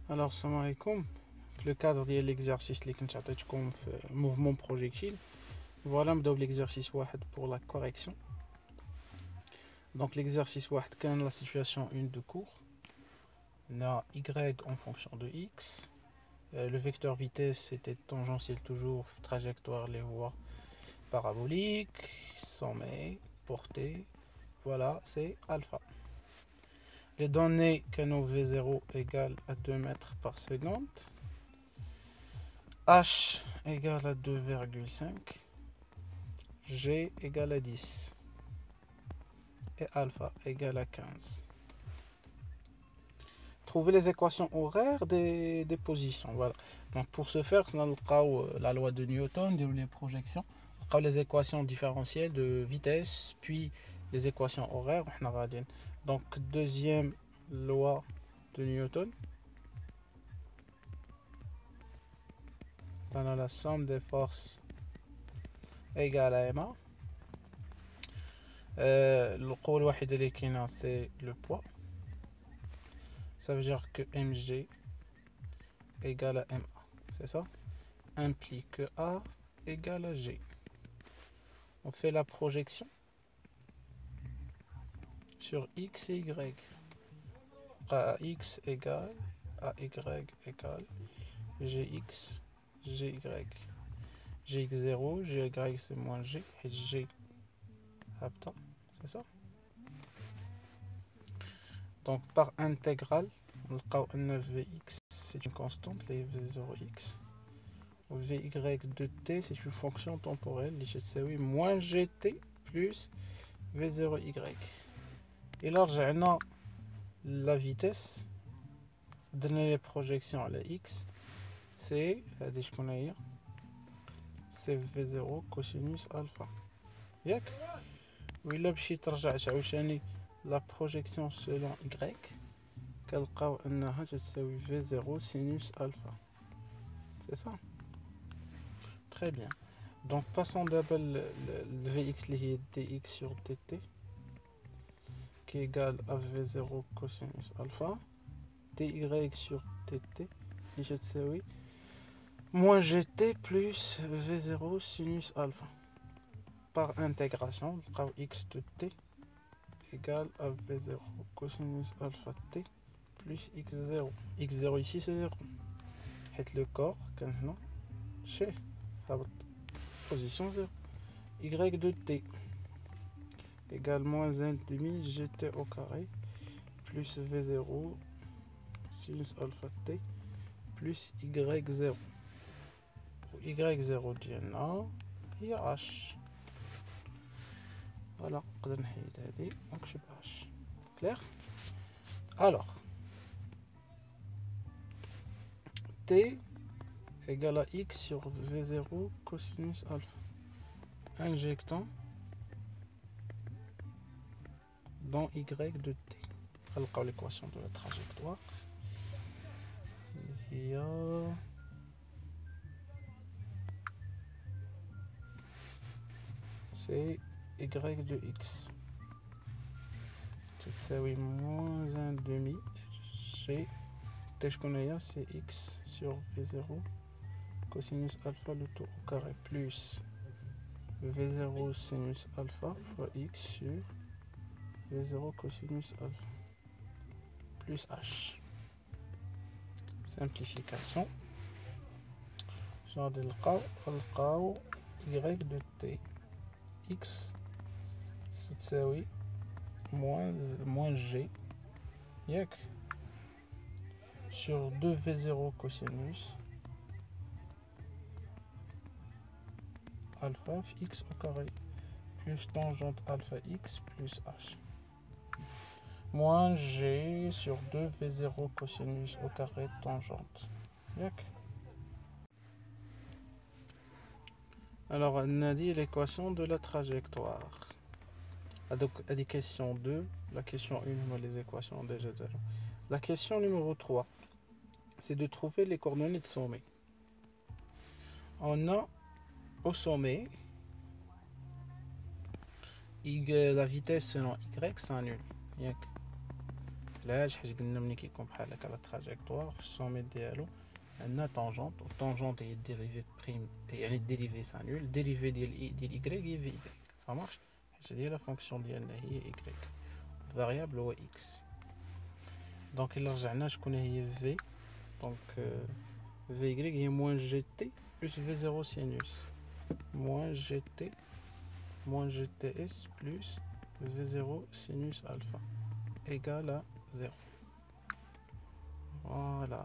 Alors, salam alaikum. Le cadre de l'exercice اللي كنت عطيتكم في mouvement projectile. Voilà, نبداو l'exercice 1 pour la correction. Donc l'exercice 1 كان la situation 1 de cours. On a y en fonction de x. Le vecteur vitesse c'était tangentiel toujours, trajectoire les voies paraboliques, sommet, portée. Voilà, c'est alpha. Les données canaux V0 égale à 2 mètres par seconde. H égale à 2,5. G égale à 10. Et alpha égale à 15. Trouver les équations horaires des positions. Voilà. Donc pour ce faire, on a la loi de Newton, les projections, on a les équations différentielles de vitesse, puis les équations horaires. Donc deuxième loi de Newton. On a la somme des forces égale à MA. Le قوة الوحيدة اللي كاينة c'est le poids. Ça veut dire que mg égale à ma. C'est ça? Implique que A égale à G. On fait la projection sur x et y. A x égale à y égale gx, gy. Gx0, gy c'est moins g, et g c'est ça? Donc par intégrale, on a vx c'est une constante, les v0x. Vy de t c'est une fonction temporelle, c'est moins gt plus v0y. Et là j'ai la vitesse, donner les projections à la x, c'est v0 cosinus alpha. ياك وإلا مشيت رجعت عاوتاني la projection selon y كنلقاو انها تساوي v0 sinus alpha. C'est ça? Très bien. Donc passons d'abord le Vx lié dx sur dt qui est égal à v0 cosinus alpha, dy sur dt qui moins gt plus v0 sinus alpha. Par intégration, x de t égale à v0 cosinus alpha t plus x0. x0 ici c'est 0. Et le corps, chez position 0. Y de t égale moins 1,5 gt au carré plus v0 sinus alpha t plus y0. y0 ديالنا هي h. Voilà, donc je passe. Clair? Alors, t égale à x sur v0 cosinus alpha. Injectant dans y de t. Alors, l'équation de la trajectoire. Il y a c'est y de x. C'est moins 1,5 g. T je connais, c'est x sur v0 cosinus alpha le tout au carré plus v0 sinus alpha fois x sur v0 cosinus alpha plus h. Simplification. Genre de l'qaw y de t x c'est moins g yak sur 2v0 cosinus alpha x au carré plus tangente alpha x plus h moins g sur 2v0 cosinus au carré tangente yak. Alors on a dit l'équation de la trajectoire. Donc à la question 2, la question 1 les équations déjà. La question numéro 3 c'est de trouver les coordonnées de sommet. On a au sommet la vitesse selon y c'est nul. علاش؟ حيت قلنا ملي كيكون بحال هكا لا تراجيكتوار في السومي ديالو عندنا طونجونت، والطونجونت هي الديريفي بريم، يعني الديريفي سانول، الديريفي ديال إيكغيك هي في إيكغيك، سا مارش، حيت هادي هي لا فونكسيون ديالنا هي إيكغيك، الفاريابل هو إكس. دونك إلا رجعنا شكون هي في؟ دونك في إيكغيك هي موان جي تي بلس في زيرو سينوس، موان جي تي اس plus V0 sinus alpha égale à 0. Voilà.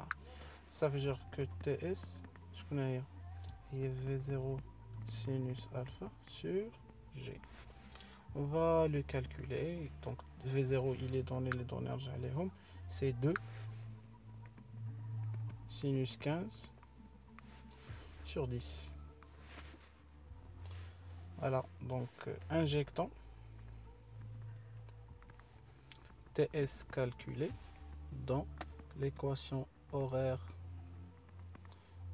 Ça veut dire que TS, je connais, il V0 sinus alpha sur G. On va le calculer. Donc V0, il est donné, les données, c'est 2 sinus 15 sur 10. Voilà, donc injectons TS calculé dans l'équation horaire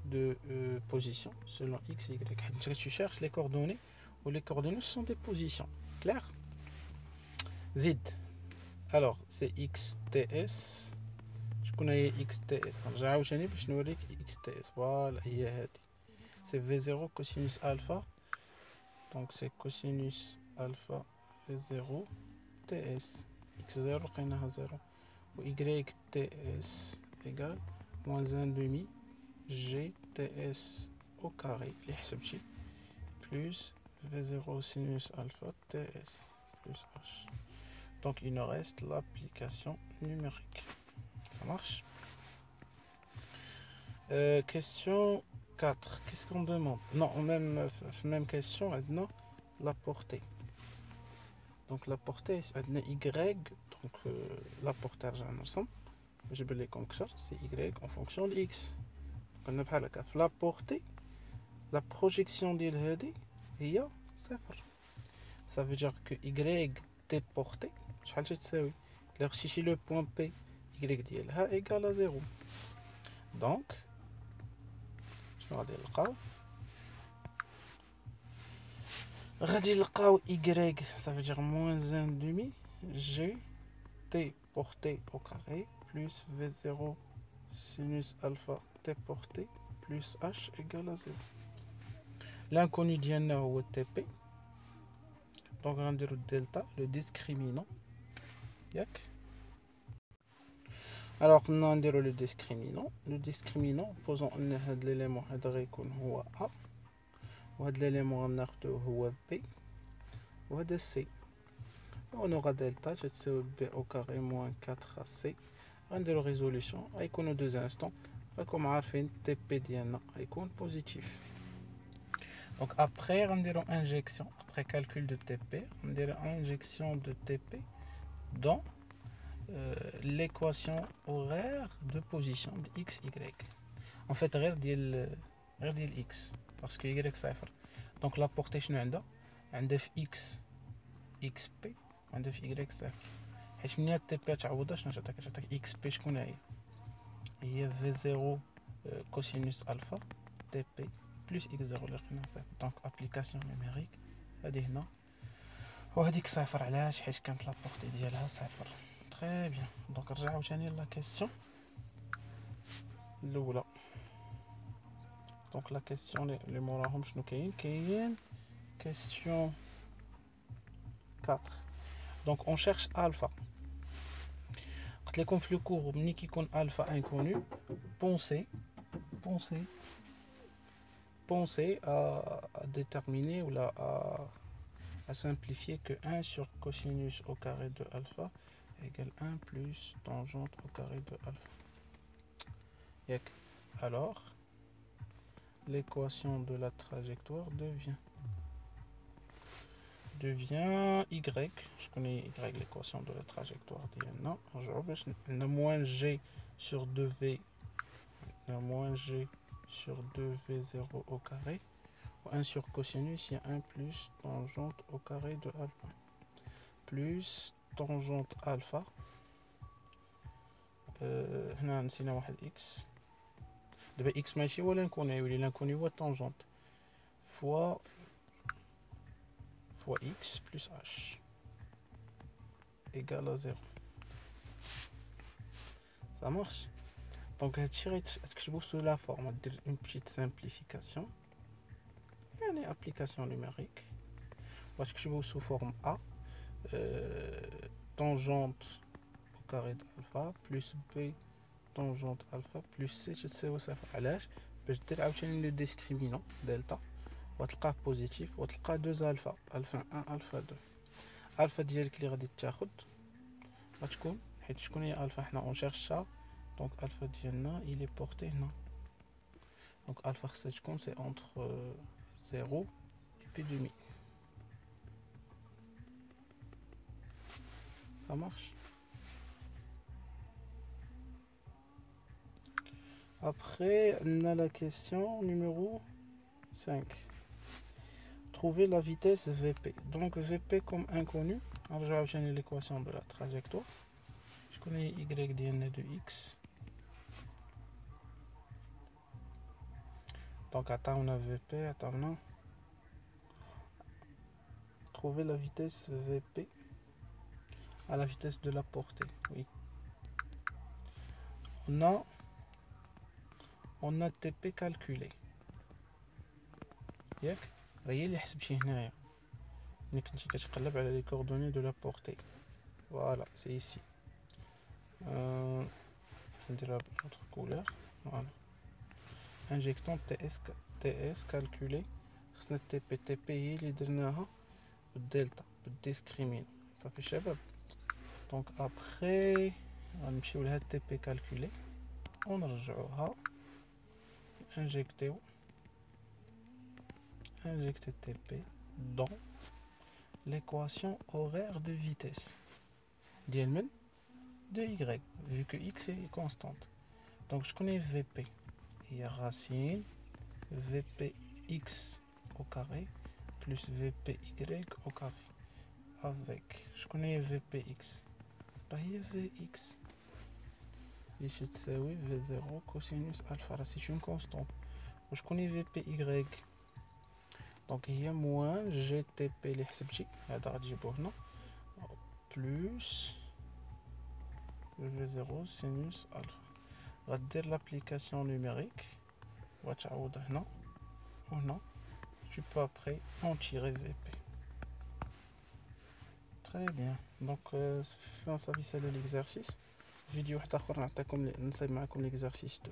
de position selon x, y. Tu cherches les coordonnées, ou les coordonnées sont des positions. Clair? Z. Alors, c'est xts. Je connais xts. xts. Voilà, c'est v0 cosinus alpha. Donc, c'est cosinus alpha v0 ts. x0 قيناها 0 و yts égale moins 1 demi gts au carré اللي حسبتي plus v0 sinus alpha ts plus h. Donc il nous reste l'application numérique. Ça marche? Question 4. Qu'est-ce qu'on demande? Non, même question maintenant, la portée. Donc la portée c'est y, donc la portée ensemble, je vais les conclure, c'est y en fonction de x. Donc on a la portée, la projection de l'hadi, il y a 0. Ça veut dire que y déporté, si le point P, y est égal à 0. Donc, je vais dire le غادي نلقاو y, ça veut dire moins 1 demi g t porté au carré plus v0 sinus alpha t porté plus h égale à 0. L'inconnu ديالنا هو tp, donc غنديرو delta, le discriminant ياك. alors نديرو le discriminant posons ان هاد l'élément هذا غيكون هو a, وهذا l'élément غناخدو هو b, وهذا c. on aura delta تساوي b au carré moins 4ac. غنديرو ريزوليوشن غيكونوا 2 instants. راكم عارفين tp ديالنا غيكون بوزيتيف. donc après غنديرو injection, après calcul de tp غنديرو injection de tp dans l'équation horaire de position de x, y. En fait, غير ديال x parce que y صفر. donc la portée شنو عندها في x xp عندها في y صفر. حيت ملي تي بي تعوضها شنو تعطيك xp شكون هي v0 cosinus alpha tp plus x0 اللي لقيناها صفر. donc application numérique هذه هنا وهذيك صفر. علاش؟ حيت كانت لا بورتي ديالها صفر. Très bien. Donc, رجعوا ثاني la question الأولى. Donc, la question اللي موراهم شنو كاين question 4. Donc, on cherche alpha. قلت لكم في le cours ملي كيكون alpha inconnu, pensez à déterminer ou à simplifier que 1 sur cosinus au carré de alpha égale 1 plus tangente au carré de alpha. Alors, l'équation de la trajectoire devient y. Je connais y, l'équation de la trajectoire. Non, moins g sur 2v, moins g sur 2v0 au carré. 1 sur cosinus, il y a 1 plus tangente au carré de alpha. Plus tangente alpha. هنا نسينا واحد x. دابا x ماشي هو l'inconnu, يولي l'inconnu هو tangente fois x plus h égale à 0. Ça marche. Donc تكتبو sous la forme دير une petite simplification يعني application numérique وتكتبو sous forme A tangente au carré d'alpha plus B tangente alpha plus C تساوي صفر. علاش؟ باش دير عاوتاني لو ديسكريمينون دلتا وتلقاه بوزيتيف وتلقى 2 الفا، الفا 1 الفا 2. الفا ديالك اللي غادي تاخد غتكون حيت شكون هي الفا حنا اون شيرشا دونك الفا ديالنا الي بورتي هنا دونك الفا خصها تكون سي اونتر 0 و بي دومي. Ça marche. Après, on a la question numéro 5. Trouver la vitesse Vp. Donc Vp comme inconnu. Alors je vais obtenir l'équation de la trajectoire. Je connais y de x. Donc attends, on a Vp, attends non. Trouver la vitesse Vp à la vitesse de la portée. Oui. On a TP calculé. ياك هي اللي حسبتي هنايا ملي كنتي كتقلب على لي كوردوني دو لا بورتي. فوالا سي ici. نديرها بأوتر كولور. فوالا انجيكتون تي اس كالكولي. خصنا تي بي هي اللي درناها بالدلتا بالديسكريمين. صافي شباب. دونك ابخي غنمشيو لهاد تي بي كالكولي ونرجعوها انجيكتيو injecter TP dans l'équation horaire de vitesse d'Ielmen de Y, vu que X est constante. Donc je connais VP. Il y a racine VPX au carré plus VPY au carré. Avec, je connais VPX. Là, il y a VX. Il تساوي V0 cosinus alpha. Là, c'est une constante. Je connais VPY. Donc il y a moins GTP اللي حسبتي هذا غتجيبو هنا بلس V0 sinus alpha. غدير l'application numérique وتعوض هنا وهنا. Tu peux après en tirer VP. Très bien. Donc fin ça c'est l'exercice. Vidéo واحد اخر نعطيكم نصايب معكم l'exercice 2.